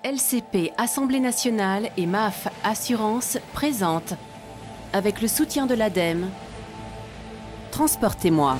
LCP Assemblée nationale et MAF Assurance présentent, avec le soutien de l'ADEME, Transportez-moi.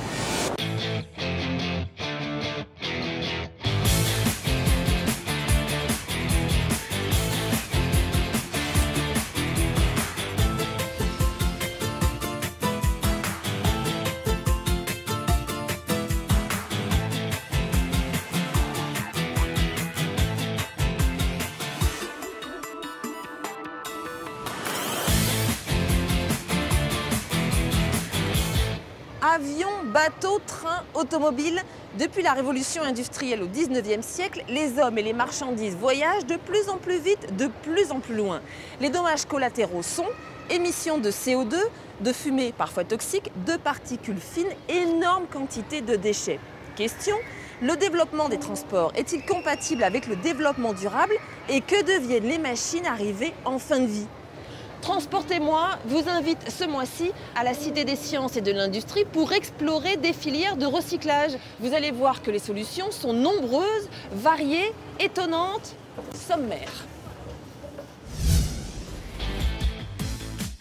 Avions, bateaux, trains, automobiles. Depuis la révolution industrielle au 19e siècle, les hommes et les marchandises voyagent de plus en plus vite, de plus en plus loin. Les dommages collatéraux sont émissions de CO2, de fumée parfois toxique, de particules fines, énorme quantité de déchets. Question, le développement des transports est-il compatible avec le développement durable et que deviennent les machines arrivées en fin de vie ? Transportez-moi vous invite ce mois-ci à la Cité des Sciences et de l'Industrie pour explorer des filières de recyclage. Vous allez voir que les solutions sont nombreuses, variées, étonnantes, sommaires.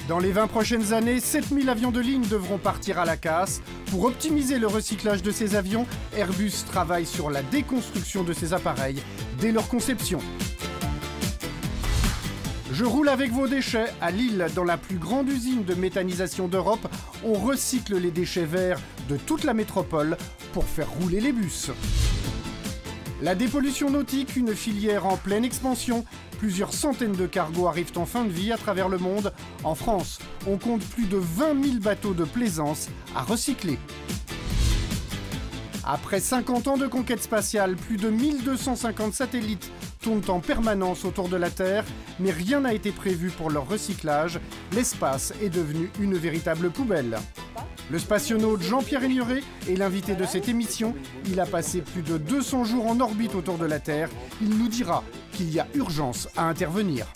Dans les 20 prochaines années, 7000 avions de ligne devront partir à la casse. Pour optimiser le recyclage de ces avions, Airbus travaille sur la déconstruction de ces appareils dès leur conception. Je roule avec vos déchets. À Lille, dans la plus grande usine de méthanisation d'Europe, on recycle les déchets verts de toute la métropole pour faire rouler les bus. La dépollution nautique, une filière en pleine expansion. Plusieurs centaines de cargos arrivent en fin de vie à travers le monde. En France, on compte plus de 20 000 bateaux de plaisance à recycler. Après 50 ans de conquête spatiale, plus de 1250 satellites tournent en permanence autour de la Terre, mais rien n'a été prévu pour leur recyclage. L'espace est devenu une véritable poubelle. Le spationaute Jean-Pierre Ignoré est l'invité de cette émission. Il a passé plus de 200 jours en orbite autour de la Terre. Il nous dira qu'il y a urgence à intervenir.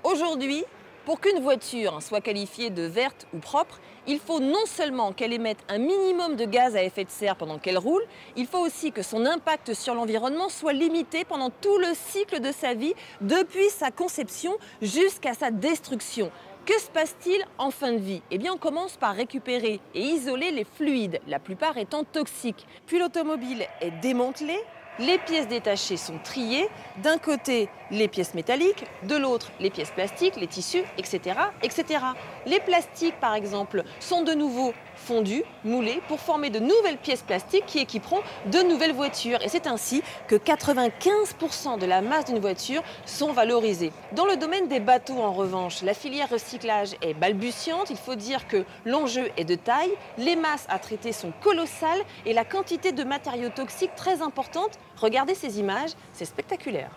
Aujourd'hui, pour qu'une voiture soit qualifiée de verte ou propre, il faut non seulement qu'elle émette un minimum de gaz à effet de serre pendant qu'elle roule, il faut aussi que son impact sur l'environnement soit limité pendant tout le cycle de sa vie, depuis sa conception jusqu'à sa destruction. Que se passe-t-il en fin de vie? Eh bien, on commence par récupérer et isoler les fluides, la plupart étant toxiques. Puis l'automobile est démantelée. Les pièces détachées sont triées, d'un côté les pièces métalliques, de l'autre les pièces plastiques, les tissus, etc., etc. Les plastiques, par exemple, sont de nouveau fondus, moulés, pour former de nouvelles pièces plastiques qui équiperont de nouvelles voitures. Et c'est ainsi que 95% de la masse d'une voiture sont valorisées. Dans le domaine des bateaux, en revanche, la filière recyclage est balbutiante. Il faut dire que l'enjeu est de taille, les masses à traiter sont colossales et la quantité de matériaux toxiques très importante. Regardez ces images, c'est spectaculaire.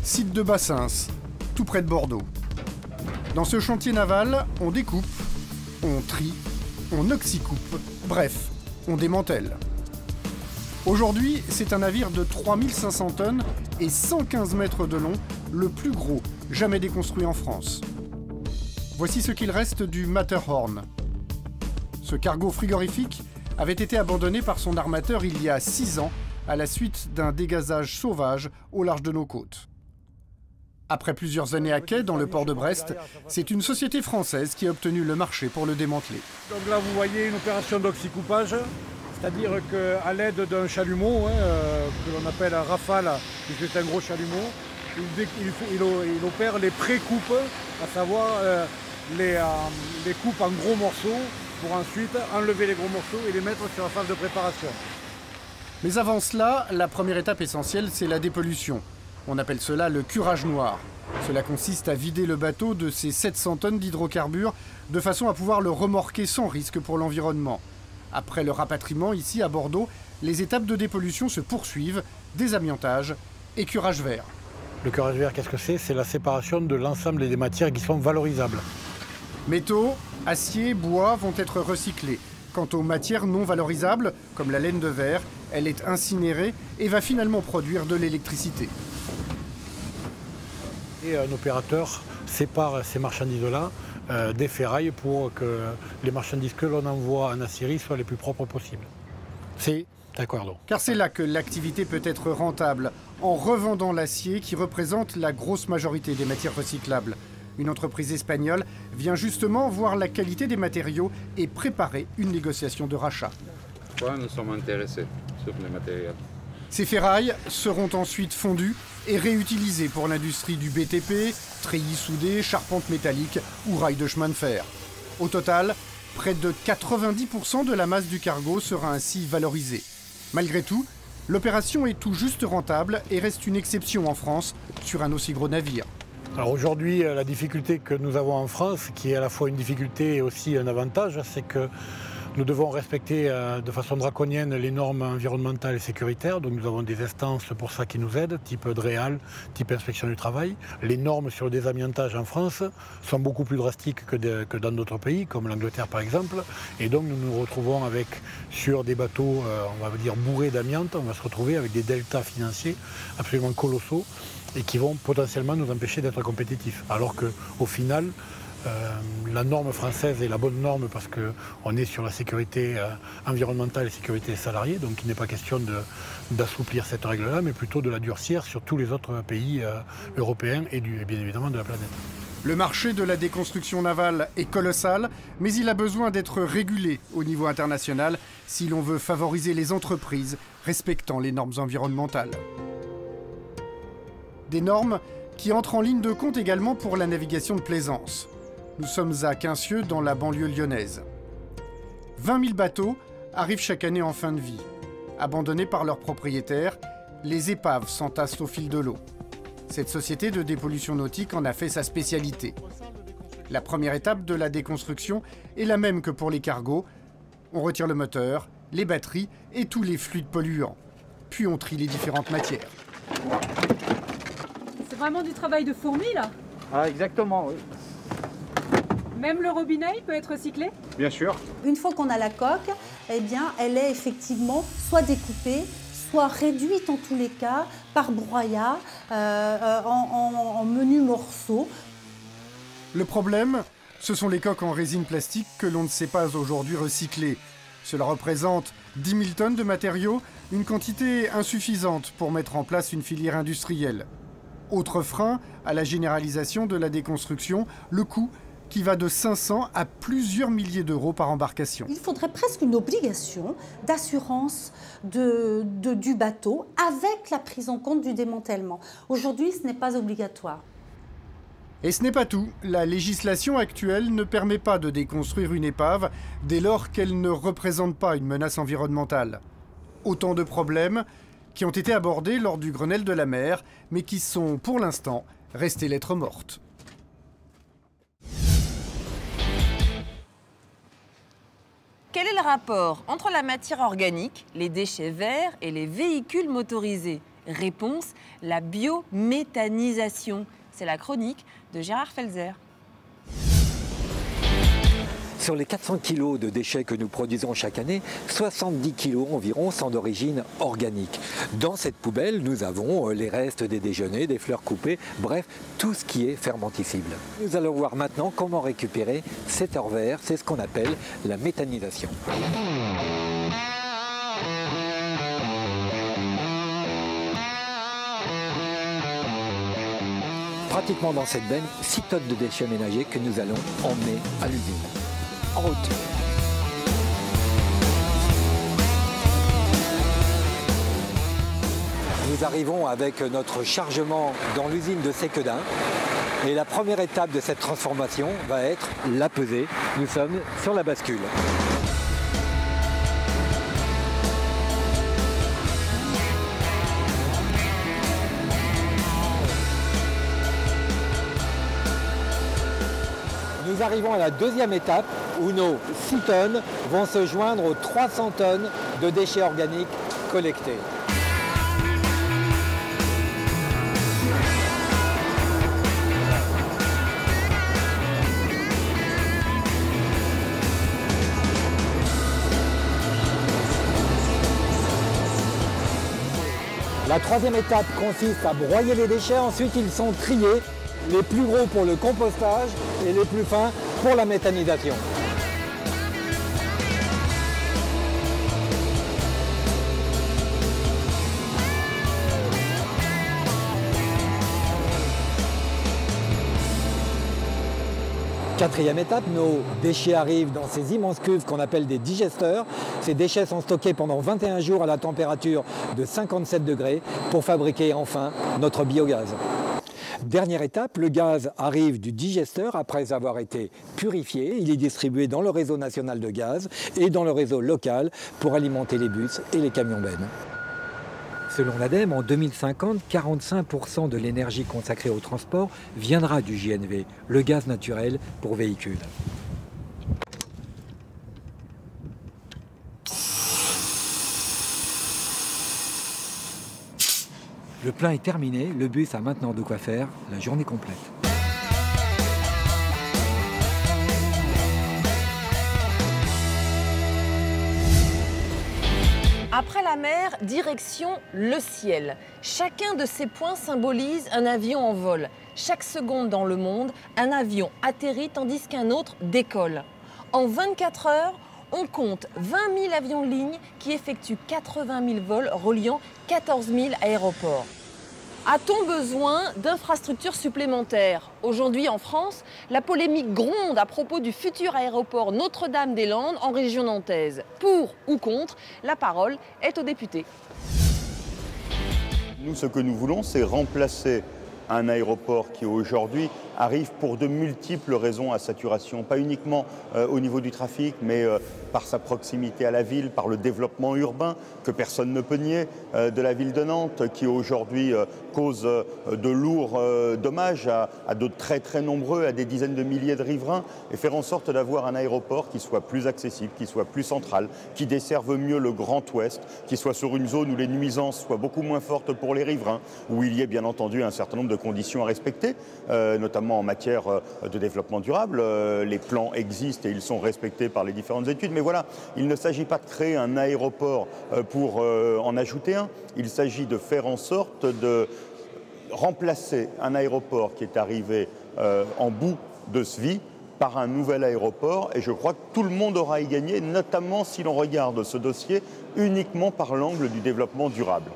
Site de Bassins, tout près de Bordeaux. Dans ce chantier naval, on découpe, on trie, on oxycoupe, bref, on démantèle. Aujourd'hui, c'est un navire de 3500 tonnes et 115 mètres de long, le plus gros jamais déconstruit en France. Voici ce qu'il reste du Matterhorn. Ce cargo frigorifique avait été abandonné par son armateur il y a 6 ans à la suite d'un dégazage sauvage au large de nos côtes. Après plusieurs années à quai dans le port de Brest, c'est une société française qui a obtenu le marché pour le démanteler. Donc là, vous voyez une opération d'oxycoupage, c'est-à-dire qu'à l'aide d'un chalumeau, que l'on appelle un rafale, puisque c'est un gros chalumeau, il opère les pré-coupes, à savoir les coupes en gros morceaux, pour ensuite enlever les gros morceaux et les mettre sur la phase de préparation. Mais avant cela, la première étape essentielle, c'est la dépollution. On appelle cela le curage noir. Cela consiste à vider le bateau de ses 700 tonnes d'hydrocarbures de façon à pouvoir le remorquer sans risque pour l'environnement. Après le rapatriement ici à Bordeaux, les étapes de dépollution se poursuivent, désamiantage et curage vert. Le curage vert, qu'est-ce que c'est? C'est la séparation de l'ensemble des matières qui sont valorisables. Métaux, acier, bois vont être recyclés. Quant aux matières non valorisables, comme la laine de verre, elle est incinérée et va finalement produire de l'électricité. Et un opérateur sépare ces marchandises-là des ferrailles pour que les marchandises que l'on envoie en Assyrie soient les plus propres possibles. C'est d'accord. Car c'est là que l'activité peut être rentable, en revendant l'acier qui représente la grosse majorité des matières recyclables. Une entreprise espagnole vient justement voir la qualité des matériaux et préparer une négociation de rachat. Nous sommes intéressés sur les matériaux. Ces ferrailles seront ensuite fondues et réutilisées pour l'industrie du BTP, treillis soudés, charpente métallique ou rails de chemin de fer. Au total, près de 90% de la masse du cargo sera ainsi valorisée. Malgré tout, l'opération est tout juste rentable et reste une exception en France sur un aussi gros navire. Alors aujourd'hui, la difficulté que nous avons en France, qui est à la fois une difficulté et aussi un avantage, c'est que nous devons respecter de façon draconienne les normes environnementales et sécuritaires. Donc nous avons des instances pour ça qui nous aident, type DREAL, type inspection du travail. Les normes sur le désamiantage en France sont beaucoup plus drastiques que dans d'autres pays, comme l'Angleterre par exemple. Et donc nous nous retrouvons avec, sur des bateaux, on va dire bourrés d'amiante, on va se retrouver avec des deltas financiers absolument colossaux et qui vont potentiellement nous empêcher d'être compétitifs. Alors qu'au final, la norme française est la bonne norme parce qu'on est sur la sécurité environnementale et la sécurité des salariés, donc il n'est pas question d'assouplir cette règle-là, mais plutôt de la durcir sur tous les autres pays européens et bien évidemment de la planète. Le marché de la déconstruction navale est colossal, mais il a besoin d'être régulé au niveau international si l'on veut favoriser les entreprises respectant les normes environnementales. Des normes qui entrent en ligne de compte également pour la navigation de plaisance. Nous sommes à Quincieux, dans la banlieue lyonnaise. 20 000 bateaux arrivent chaque année en fin de vie. Abandonnés par leurs propriétaires, les épaves s'entassent au fil de l'eau. Cette société de dépollution nautique en a fait sa spécialité. La première étape de la déconstruction est la même que pour les cargos. On retire le moteur, les batteries et tous les fluides polluants. Puis on trie les différentes matières. C'est vraiment du travail de fourmi, là? Ah, exactement, oui. Même le robinet, il peut être recyclé? Bien sûr. Une fois qu'on a la coque, eh bien, elle est effectivement soit découpée, soit réduite en tous les cas, par broyat, en menus morceaux. Le problème, ce sont les coques en résine plastique que l'on ne sait pas aujourd'hui recycler. Cela représente 10 000 tonnes de matériaux, une quantité insuffisante pour mettre en place une filière industrielle. Autre frein à la généralisation de la déconstruction, le coût qui va de 500 à plusieurs milliers d'euros par embarcation. Il faudrait presque une obligation d'assurance du bateau avec la prise en compte du démantèlement. Aujourd'hui, ce n'est pas obligatoire. Et ce n'est pas tout. La législation actuelle ne permet pas de déconstruire une épave dès lors qu'elle ne représente pas une menace environnementale. Autant de problèmes qui ont été abordés lors du Grenelle de la mer, mais qui sont, pour l'instant, restés lettres mortes. Quel est le rapport entre la matière organique, les déchets verts et les véhicules motorisés? Réponse, la biométhanisation. C'est la chronique de Gérard Felzer. Sur les 400 kg de déchets que nous produisons chaque année, 70 kg environ sont d'origine organique. Dans cette poubelle, nous avons les restes des déjeuners, des fleurs coupées, bref, tout ce qui est fermenticible. Nous allons voir maintenant comment récupérer cet or vert, c'est ce qu'on appelle la méthanisation. Pratiquement dans cette benne, 6 tonnes de déchets ménagers que nous allons emmener à l'usine. En route. Nous arrivons avec notre chargement dans l'usine de Séquedin. Et la première étape de cette transformation va être la pesée. Nous sommes sur la bascule. Nous arrivons à la deuxième étape où nos 6 tonnes vont se joindre aux 300 tonnes de déchets organiques collectés. La troisième étape consiste à broyer les déchets, ensuite ils sont triés. Les plus gros pour le compostage et les plus fins pour la méthanisation. Quatrième étape, nos déchets arrivent dans ces immenses cuves qu'on appelle des digesteurs. Ces déchets sont stockés pendant 21 jours à la température de 57 degrés pour fabriquer enfin notre biogaz. Dernière étape, le gaz arrive du digesteur après avoir été purifié. Il est distribué dans le réseau national de gaz et dans le réseau local pour alimenter les bus et les camions-bennes. Selon l'ADEME, en 2050, 45% de l'énergie consacrée au transport viendra du GNV, le gaz naturel pour véhicules. Le plein est terminé, le bus a maintenant de quoi faire la journée complète. Après la mer, direction le ciel. Chacun de ces points symbolise un avion en vol. Chaque seconde dans le monde, un avion atterrit tandis qu'un autre décolle. En 24 heures, on compte 20 000 avions de ligne qui effectuent 80 000 vols reliant 14 000 aéroports. A-t-on besoin d'infrastructures supplémentaires? Aujourd'hui en France, la polémique gronde à propos du futur aéroport Notre-Dame-des-Landes en région nantaise. Pour ou contre, la parole est aux députés. Nous, ce que nous voulons, c'est remplacer un aéroport qui aujourd'hui arrive pour de multiples raisons à saturation, pas uniquement au niveau du trafic, mais par sa proximité à la ville, par le développement urbain que personne ne peut nier de la ville de Nantes, qui aujourd'hui cause de lourds dommages à de très nombreux, à des dizaines de milliers de riverains, et faire en sorte d'avoir un aéroport qui soit plus accessible, qui soit plus central, qui desserve mieux le Grand Ouest, qui soit sur une zone où les nuisances soient beaucoup moins fortes pour les riverains, où il y ait bien entendu un certain nombre de conditions à respecter, notamment en matière de développement durable. Les plans existent et ils sont respectés par les différentes études. Mais voilà, il ne s'agit pas de créer un aéroport pour en ajouter un. Il s'agit de faire en sorte de remplacer un aéroport qui est arrivé en bout de sa vie par un nouvel aéroport. Et je crois que tout le monde aura à y gagner, notamment si l'on regarde ce dossier uniquement par l'angle du développement durable.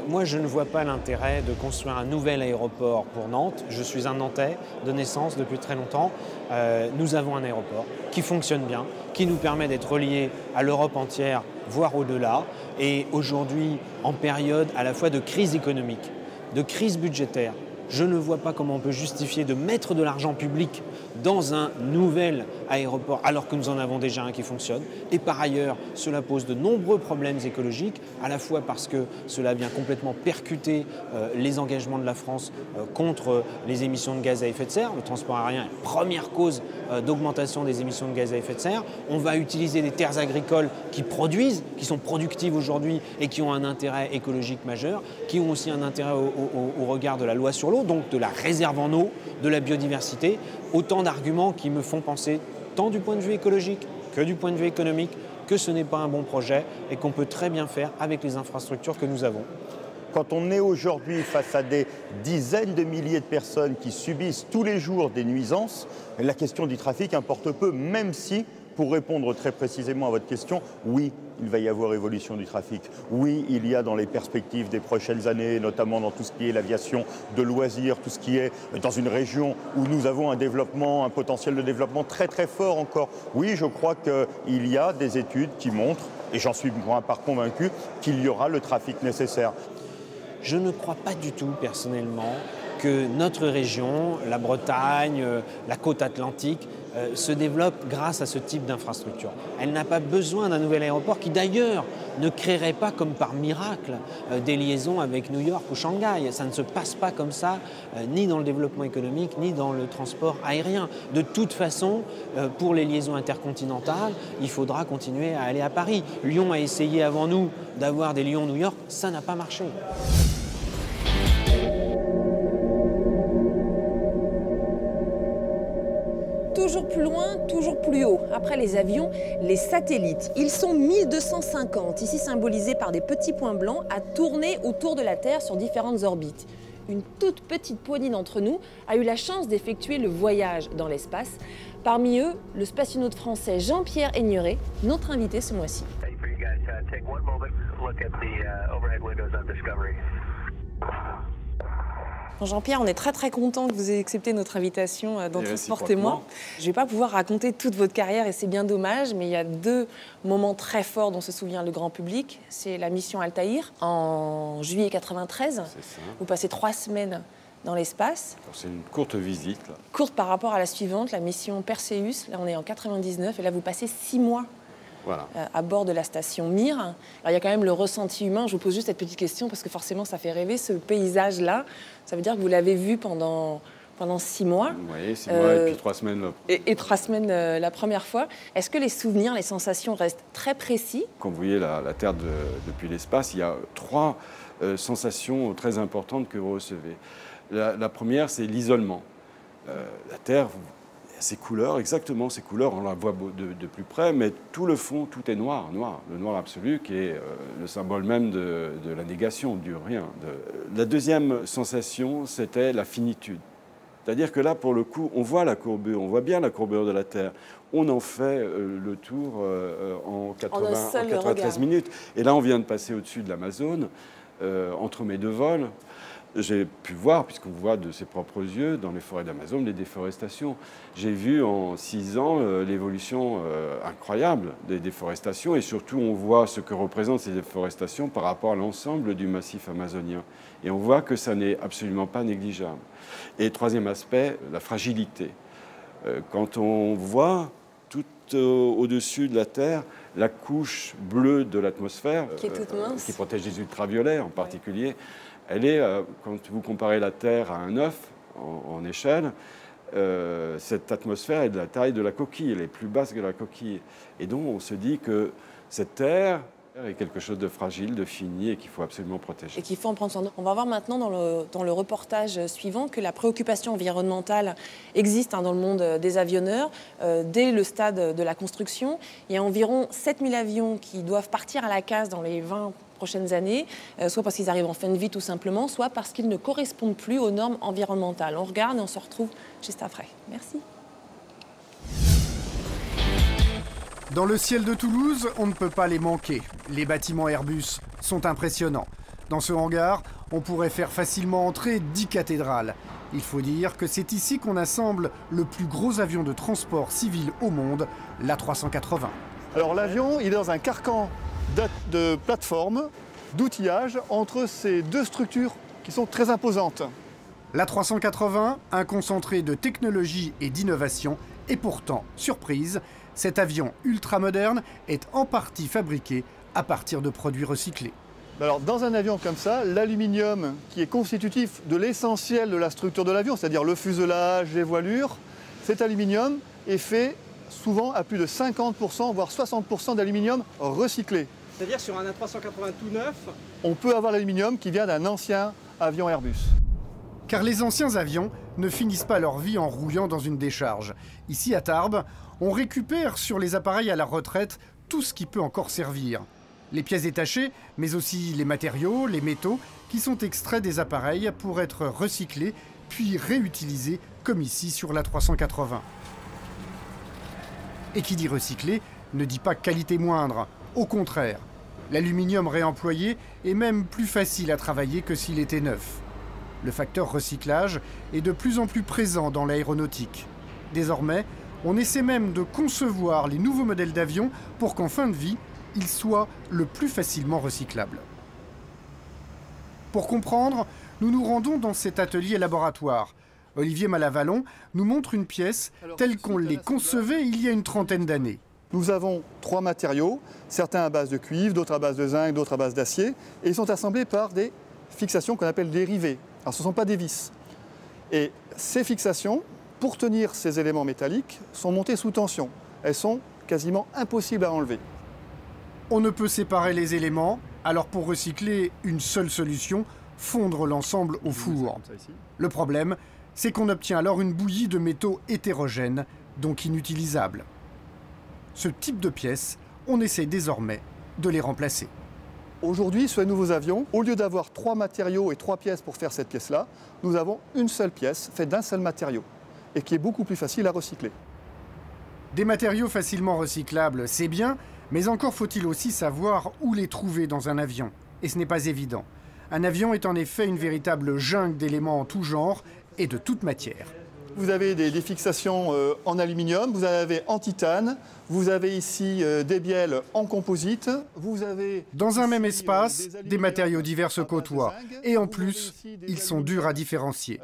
Moi, je ne vois pas l'intérêt de construire un nouvel aéroport pour Nantes. Je suis un Nantais de naissance depuis très longtemps. Nous avons un aéroport qui fonctionne bien, qui nous permet d'être reliés à l'Europe entière, voire au-delà. Et aujourd'hui, en période à la fois de crise économique, de crise budgétaire, je ne vois pas comment on peut justifier de mettre de l'argent public dans un nouvel aéroport alors que nous en avons déjà un qui fonctionne. Et par ailleurs, cela pose de nombreux problèmes écologiques, à la fois parce que cela vient complètement percuter les engagements de la France contre les émissions de gaz à effet de serre. Le transport aérien est la première cause d'augmentation des émissions de gaz à effet de serre. On va utiliser des terres agricoles qui produisent, qui sont productives aujourd'hui et qui ont un intérêt écologique majeur, qui ont aussi un intérêt au regard de la loi sur l'eau, donc de la réserve en eau, de la biodiversité. Autant d'arguments qui me font penser, tant du point de vue écologique que du point de vue économique, que ce n'est pas un bon projet et qu'on peut très bien faire avec les infrastructures que nous avons. Quand on est aujourd'hui face à des dizaines de milliers de personnes qui subissent tous les jours des nuisances, la question du trafic importe peu, même si, pour répondre très précisément à votre question, oui, il va y avoir évolution du trafic. Oui, il y a dans les perspectives des prochaines années, notamment dans tout ce qui est l'aviation de loisirs, tout ce qui est dans une région où nous avons un développement, un potentiel de développement très fort encore. Oui, je crois qu'il y a des études qui montrent, et j'en suis pour ma part convaincu, qu'il y aura le trafic nécessaire. Je ne crois pas du tout, personnellement, que notre région, la Bretagne, la côte atlantique, se développe grâce à ce type d'infrastructure. Elle n'a pas besoin d'un nouvel aéroport qui d'ailleurs ne créerait pas comme par miracle des liaisons avec New York ou Shanghai. Ça ne se passe pas comme ça, ni dans le développement économique, ni dans le transport aérien. De toute façon, pour les liaisons intercontinentales, il faudra continuer à aller à Paris. Lyon a essayé avant nous d'avoir des Lyon-New York, ça n'a pas marché. Toujours plus loin, toujours plus haut. Après les avions, les satellites. Ils sont 1250, ici symbolisés par des petits points blancs, à tourner autour de la Terre sur différentes orbites. une toute petite poignée d'entre nous a eu la chance d'effectuer le voyage dans l'espace. Parmi eux, le spationaute français Jean-Pierre Aigneret, notre invité ce mois-ci. Jean-Pierre, on est très content que vous ayez accepté notre invitation dans Transport Témoin. Je ne vais pas pouvoir raconter toute votre carrière et c'est bien dommage, mais il y a 2 moments très forts dont se souvient le grand public. C'est la mission Altaïr en juillet 93. Vous passez 3 semaines dans l'espace. C'est une courte visite. Là. Courte par rapport à la suivante, la mission Perseus. Là, on est en 99 et là, vous passez 6 mois. Voilà. À bord de la station Mir. Alors, il y a quand même le ressenti humain. Je vous pose juste cette petite question parce que forcément, ça fait rêver. Ce paysage-là, ça veut dire que vous l'avez vu pendant 6 mois. Oui, 6 mois et puis 3 semaines. Et 3 semaines la première fois. Est-ce que les souvenirs, les sensations restent très précis? Quand vous voyez la Terre depuis l'espace, il y a 3 sensations très importantes que vous recevez. La première, c'est l'isolement. La Terre... Ces couleurs, exactement ces couleurs, on la voit de plus près, mais tout le fond, tout est noir, le noir absolu qui est le symbole même de la négation, du rien. La deuxième sensation, c'était la finitude. C'est-à-dire que là, pour le coup, on voit la courbure, on voit bien la courbure de la Terre. On en fait le tour en 93 minutes. Et là, on vient de passer au-dessus de l'Amazone, entre mes 2 vols. J'ai pu voir, puisqu'on voit de ses propres yeux, dans les forêts d'Amazon, les déforestations. J'ai vu en 6 ans l'évolution incroyable des déforestations et surtout on voit ce que représentent ces déforestations par rapport à l'ensemble du massif amazonien. Et on voit que ça n'est absolument pas négligeable. Et 3e aspect, la fragilité. Quand on voit tout au-dessus de la Terre la couche bleue de l'atmosphère, qui protège les ultraviolets en particulier, ouais. Elle est, quand vous comparez la Terre à un œuf en échelle, cette atmosphère est de la taille de la coquille, elle est plus basse que la coquille. Et donc on se dit que cette Terre est quelque chose de fragile, de fini et qu'il faut absolument protéger. Et qu'il faut en prendre soin. On va voir maintenant dans le reportage suivant que la préoccupation environnementale existe dans le monde des avionneurs. Dès le stade de la construction, il y a environ 7000 avions qui doivent partir à la casse dans les 20 prochaines années, soit parce qu'ils arrivent en fin de vie tout simplement, soit parce qu'ils ne correspondent plus aux normes environnementales. On regarde et on se retrouve juste après. Merci. Dans le ciel de Toulouse, on ne peut pas les manquer. Les bâtiments Airbus sont impressionnants. Dans ce hangar, on pourrait faire facilement entrer 10 cathédrales. Il faut dire que c'est ici qu'on assemble le plus gros avion de transport civil au monde, l'A380. Alors l'avion, il est dans un carcan de plateforme, d'outillage entre ces 2 structures qui sont très imposantes. L'A380, un concentré de technologie et d'innovation, et pourtant, surprise, cet avion ultramoderne est en partie fabriqué à partir de produits recyclés. Alors, dans un avion comme ça, l'aluminium, qui est constitutif de l'essentiel de la structure de l'avion, c'est-à-dire le fuselage, les voilures, cet aluminium est fait souvent à plus de 50%, voire 60% d'aluminium recyclé. C'est-à-dire sur un A380 tout neuf, on peut avoir l'aluminium qui vient d'un ancien avion Airbus. Car les anciens avions ne finissent pas leur vie en rouillant dans une décharge. Ici, à Tarbes, on récupère sur les appareils à la retraite tout ce qui peut encore servir. Les pièces détachées, mais aussi les matériaux, les métaux, qui sont extraits des appareils pour être recyclés, puis réutilisés, comme ici sur l'A380. Et qui dit recyclé ne dit pas qualité moindre. Au contraire, l'aluminium réemployé est même plus facile à travailler que s'il était neuf. Le facteur recyclage est de plus en plus présent dans l'aéronautique. Désormais, on essaie même de concevoir les nouveaux modèles d'avions pour qu'en fin de vie, ils soient le plus facilement recyclables. Pour comprendre, nous nous rendons dans cet atelier laboratoire. Olivier Malavallon nous montre une pièce telle qu'on les concevait il y a une trentaine d'années. Nous avons 3 matériaux, certains à base de cuivre, d'autres à base de zinc, d'autres à base d'acier, et ils sont assemblés par des fixations qu'on appelle des rivets. Alors ce ne sont pas des vis. Et ces fixations, pour tenir ces éléments métalliques, sont montées sous tension. Elles sont quasiment impossibles à enlever. On ne peut séparer les éléments, alors pour recycler, une seule solution, fondre l'ensemble au four. Le problème, c'est qu'on obtient alors une bouillie de métaux hétérogènes, donc inutilisables. Ce type de pièces, on essaie désormais de les remplacer. Aujourd'hui, sur les nouveaux avions, au lieu d'avoir 3 matériaux et 3 pièces pour faire cette pièce-là, nous avons une seule pièce faite d'un seul matériau et qui est beaucoup plus facile à recycler. Des matériaux facilement recyclables, c'est bien, mais encore faut-il aussi savoir où les trouver dans un avion. Et ce n'est pas évident. Un avion est en effet une véritable jungle d'éléments en tout genre et de toute matière. Vous avez des fixations en aluminium, vous en avez en titane, vous avez ici des bielles en composite, vous avez... Dans un même espace, des matériaux divers se côtoient. Et en plus, ils sont durs à différencier.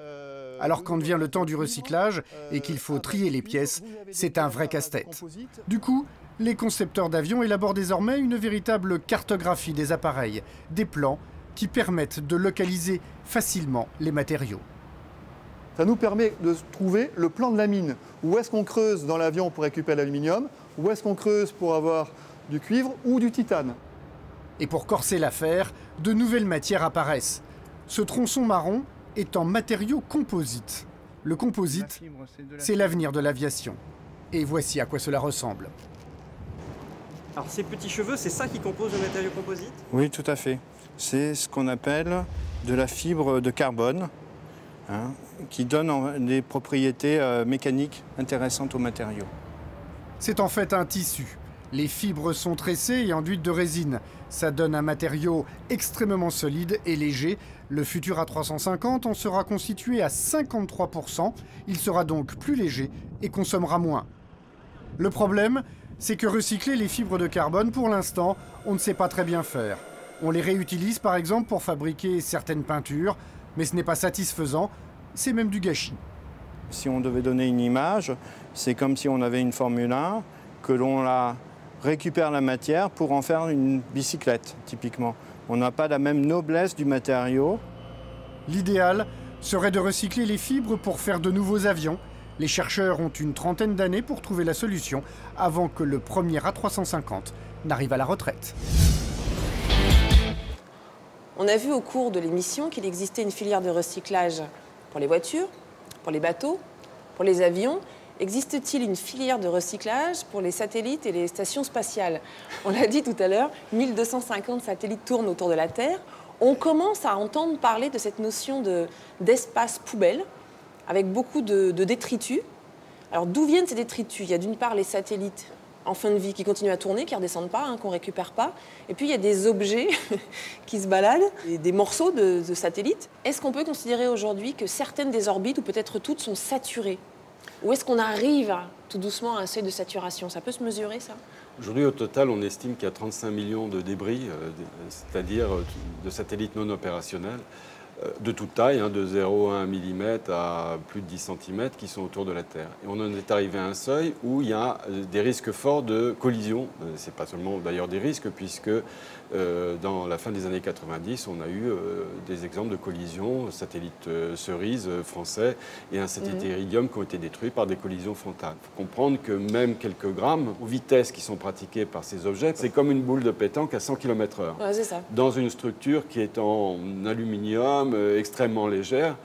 Alors quand vient le temps du recyclage et qu'il faut trier les pièces, c'est un vrai casse-tête. Du coup, les concepteurs d'avions élaborent désormais une véritable cartographie des appareils, des plans qui permettent de localiser facilement les matériaux. Ça nous permet de trouver le plan de la mine. Où est-ce qu'on creuse dans l'avion pour récupérer l'aluminium? Où est-ce qu'on creuse pour avoir du cuivre ou du titane? Et pour corser l'affaire, de nouvelles matières apparaissent. Ce tronçon marron est en matériaux composites. Le composite, c'est l'avenir de l'aviation. Et voici à quoi cela ressemble. Alors ces petits cheveux, c'est ça qui compose le matériau composite? Oui, tout à fait. C'est ce qu'on appelle de la fibre de carbone, hein, qui donne des propriétés mécaniques intéressantes aux matériaux. C'est en fait un tissu. Les fibres sont tressées et enduites de résine. Ça donne un matériau extrêmement solide et léger. Le futur A350 en sera constitué à 53%. Il sera donc plus léger et consommera moins. Le problème, c'est que recycler les fibres de carbone, pour l'instant, on ne sait pas très bien faire. On les réutilise par exemple pour fabriquer certaines peintures, mais ce n'est pas satisfaisant, c'est même du gâchis. Si on devait donner une image, c'est comme si on avait une Formule 1, que l'on récupère la matière pour en faire une bicyclette, typiquement. On n'a pas la même noblesse du matériau. L'idéal serait de recycler les fibres pour faire de nouveaux avions. Les chercheurs ont une trentaine d'années pour trouver la solution avant que le premier A350 n'arrive à la retraite. On a vu au cours de l'émission qu'il existait une filière de recyclage pour les voitures, pour les bateaux, pour les avions. Existe-t-il une filière de recyclage pour les satellites et les stations spatiales? On l'a dit tout à l'heure, 1250 satellites tournent autour de la Terre. On commence à entendre parler de cette notion d'espace poubelle, avec beaucoup de détritus. Alors d'où viennent ces détritus? Il y a d'une part les satellites en fin de vie qui continuent à tourner, qui ne redescendent pas, qu'on ne récupère pas. Et puis il y a des objets qui se baladent, des morceaux de satellites. Est-ce qu'on peut considérer aujourd'hui que certaines des orbites, ou peut-être toutes, sont saturées? Ou est-ce qu'on arrive tout doucement à un seuil de saturation? Ça peut se mesurer, ça? Aujourd'hui, au total, on estime qu'il y a 35 millions de débris, c'est-à-dire de satellites non opérationnels, de toute taille, de 0,1 mm à plus de 10 cm qui sont autour de la Terre. Et on en est arrivé à un seuil où il y a des risques forts de collision. Ce n'est pas seulement d'ailleurs des risques, puisque dans la fin des années 90, on a eu des exemples de collisions, satellites cerises français et un satellite Iridium qui ont été détruits par des collisions frontales. Il faut comprendre que même quelques grammes, aux vitesses qui sont pratiquées par ces objets, c'est comme une boule de pétanque à 100 km/h. Ouais, c'est ça. Dans une structure qui est en aluminium, extrêmement légère,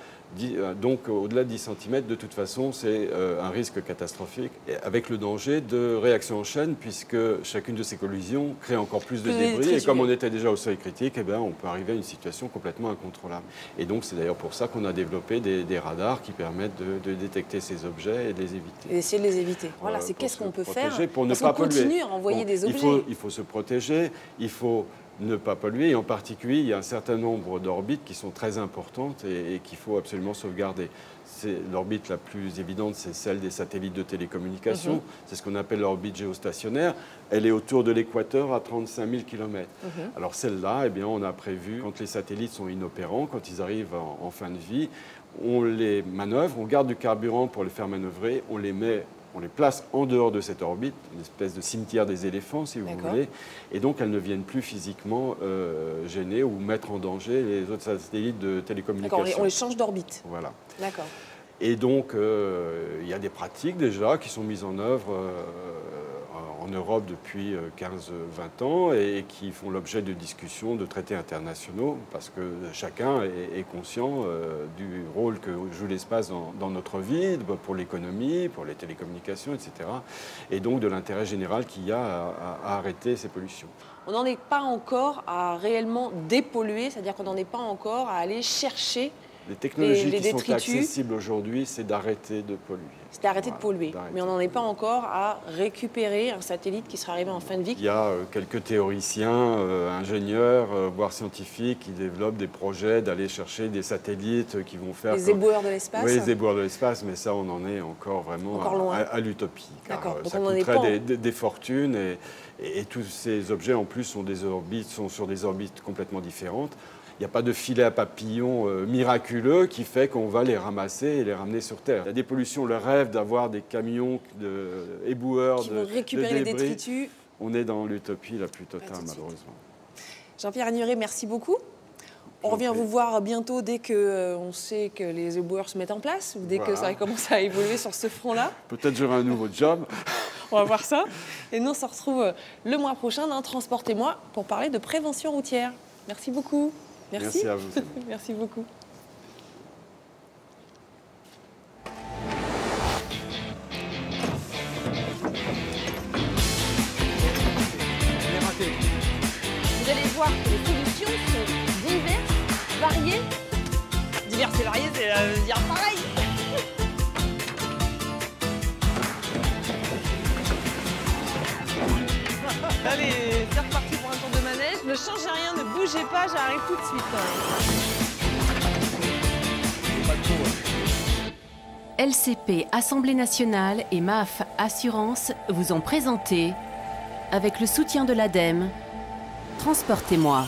donc au-delà de 10 cm, de toute façon, c'est un risque catastrophique, et avec le danger de réaction en chaîne, puisque chacune de ces collisions crée encore plus de débris, et comme on était déjà au seuil critique, eh bien, on peut arriver à une situation complètement incontrôlable. Et donc c'est d'ailleurs pour ça qu'on a développé des radars qui permettent de détecter ces objets et de les éviter. Et d'essayer de les éviter. Voilà, c'est qu'est-ce qu'on peut faire pour ne pas polluer. Continue à envoyer des objets. Il faut se protéger, il faut ne pas polluer. Et en particulier, il y a un certain nombre d'orbites qui sont très importantes et qu'il faut absolument sauvegarder. L'orbite la plus évidente, c'est celle des satellites de télécommunication. C'est ce qu'on appelle l'orbite géostationnaire. Elle est autour de l'équateur à 35 000 km. Alors celle-là, eh bien, on a prévu, quand les satellites sont inopérants, quand ils arrivent en fin de vie, on les manœuvre, on garde du carburant pour les faire manœuvrer, on les place en dehors de cette orbite, une espèce de cimetière des éléphants, si vous voulez, et donc elles ne viennent plus physiquement gêner ou mettre en danger les autres satellites de télécommunication. D'accord, on les change d'orbite. Voilà. D'accord. Et donc, il y a des pratiques déjà qui sont mises en œuvre en Europe depuis 15-20 ans et qui font l'objet de discussions, de traités internationaux, parce que chacun est conscient du rôle que joue l'espace dans notre vie, pour l'économie, pour les télécommunications, etc. Et donc de l'intérêt général qu'il y a à arrêter ces pollutions. On n'en est pas encore à réellement dépolluer, c'est-à-dire qu'on n'en est pas encore à aller chercher les technologies les qui sont détritus. accessibles aujourd'hui, c'est d'arrêter de polluer. C'est d'arrêter de polluer, mais on n'en est pas encore à récupérer un satellite qui sera arrivé en fin de vie. Il y a quelques théoriciens, ingénieurs, voire scientifiques, qui développent des projets d'aller chercher des satellites qui vont faire... Les éboueurs de l'espace. Oui, les éboueurs de l'espace, mais ça, on en est encore vraiment loin. à l'utopie. D'accord. Ça coûterait des fortunes et tous ces objets, en plus, sont sur des orbites complètement différentes. Il n'y a pas de filet à papillons miraculeux qui fait qu'on va les ramasser et les ramener sur Terre. Il y a des pollutions, le rêve d'avoir des camions éboueurs qui vont récupérer les détritus. On est dans l'utopie la plus totale, malheureusement. Jean-Pierre Agnuret, merci beaucoup. On revient vous voir bientôt dès qu'on sait que les éboueurs se mettent en place ou dès que ça commence à évoluer sur ce front-là. Peut-être j'aurai un nouveau job. On va voir ça. Et nous, on se retrouve le mois prochain dans Transportez-moi pour parler de prévention routière. Merci beaucoup. Merci à vous. Merci beaucoup. Vous allez voir que les solutions sont diverses, variées. Diverses et variées, c'est dire pareil. Allez, c'est reparti pour un tour de manège. Ne changez rien, ne bougez pas, j'arrive tout de suite. LCP Assemblée nationale et MAF Assurance vous ont présenté, avec le soutien de l'ADEME, Transportez-moi.